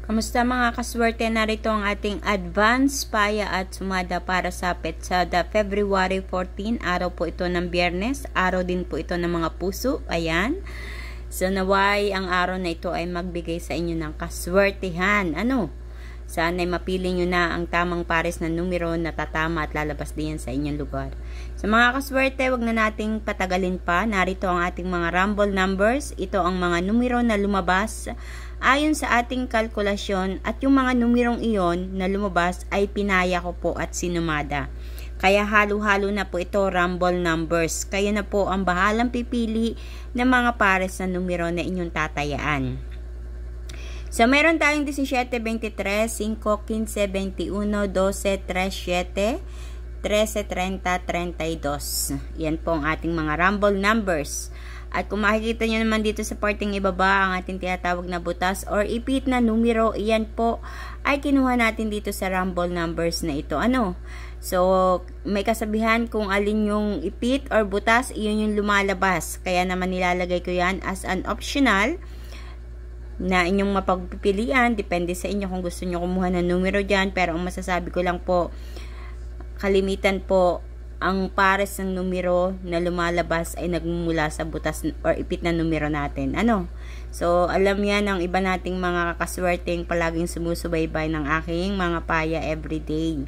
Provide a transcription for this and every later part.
Kamusta mga kaswerte? Narito ang ating advance paya at sumada para sa Petsada February 14. Araw po ito ng Biyernes. Araw din po ito ng mga puso. Ayan. So naway ang araw na ito ay magbigay sa inyo ng kaswertehan. Sana'y mapili nyo na ang tamang pares na numero na tatama at lalabas din sa inyong lugar. Sa mga kaswerte, wag na nating patagalin pa. Narito ang ating mga rumble numbers. Ito ang mga numero na lumabas ayon sa ating kalkulasyon at yung mga numerong iyon na lumabas ay pinaya ko po at sinumada. Kaya halo-halo na po ito rumble numbers. Kayo na po ang bahalang pipili ng mga pares na numero na inyong tatayaan. So, meron tayong 17, 23, 5, 15, 21, 12, 37, 13, 30, 32. Yan po ang ating mga rumble numbers. At kung makikita nyo naman dito sa parting ibaba, ang ating tinatawag na butas or ipit na numero, iyan po ay kinuha natin dito sa rumble numbers na ito. So, may kasabihan kung alin yung ipit or butas, iyon yung lumalabas. Kaya naman nilalagay ko yan as an optional na inyong mapagpipilian. Depende sa inyo kung gusto nyo kumuha ng numero dyan. Pero ang masasabi ko lang po, kalimitan po, ang pares ng numero na lumalabas ay nagmumula sa butas or ipit na numero natin. So, alam yan ng iba nating mga kakaswerteng palaging sumusubaybay ng aking mga paya everyday.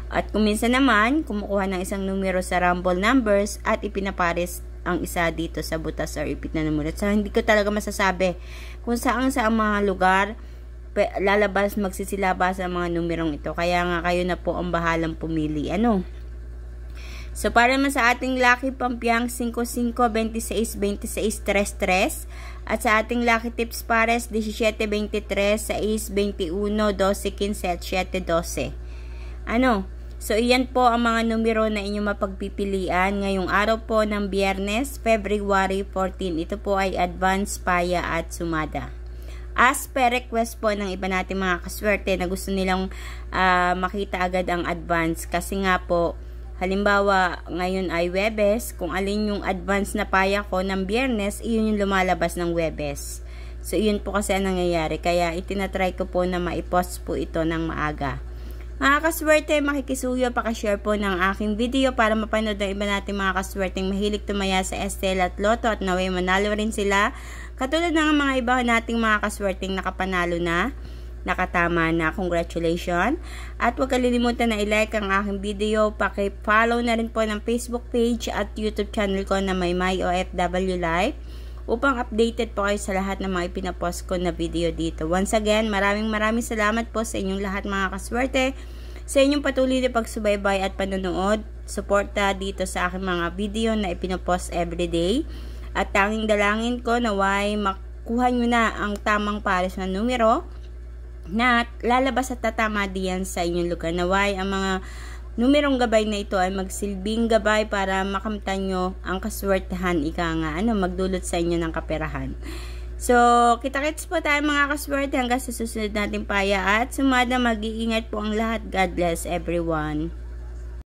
At kung minsan naman, kumukuha ng isang numero sa rumble numbers at ipinapares ang isa dito sa butas or ipit na numero. So, hindi ko talaga masasabi kung saan sa mga lugar magsisilabas ang mga numerong ito. Kaya nga kayo na po ang bahalang pumili. So, para naman sa ating lucky pampiyang 55, 26, 26, 33. At sa ating lucky tips pares 17, 23, 6, 21, 12, 15, at 7, 12. So, iyan po ang mga numero na inyong mapagpipilian ngayong araw po ng Biyernes, February 14. Ito po ay advance paya at sumada. As per request po ng iba natin mga kaswerte na gusto nilang makita agad ang advance. Kasi nga po, halimbawa, ngayon ay Webes. Kung alin yung advance na paya ko ng Biyernes, iyon yung lumalabas ng Webes. So, iyon po kasi ang nangyayari. Kaya, itinatry ko po na maipost po ito ng maaga. Mga kaswerte, makikisuyo, pakashare po ng aking video para mapanood ng iba natin mga kaswerteng mahilig tumaya sa Estela at Lotto at naway manalo rin sila. Katulad ng mga iba nating mga kaswerteng nakapanalo na, nakatama na. Congratulations! At huwag kalilimutan na i-like ang aking video. Paki-follow na rin po ng Facebook page at YouTube channel ko na may OFW Life upang updated po kayo sa lahat ng mga ipinapost ko na video dito. Once again, maraming salamat po sa inyong lahat mga kaswerte, sa inyong patuloy na pagsubaybay at panonood, suporta dito sa aking mga video na ipinapost everyday. At tanging dalangin ko naway makuha nyo na ang tamang pares na numero na lalabas at tatama diyan sa inyong lugar. Naway ang mga numerong gabay na ito ay magsilbing gabay para makamtan nyo ang kaswertehan, magdulot sa inyo ng kaperahan. So, kita-kits po tayo mga kaswerte hanggang sa susunod nating paya at sumada. Mag-iingat po ang lahat. God bless everyone.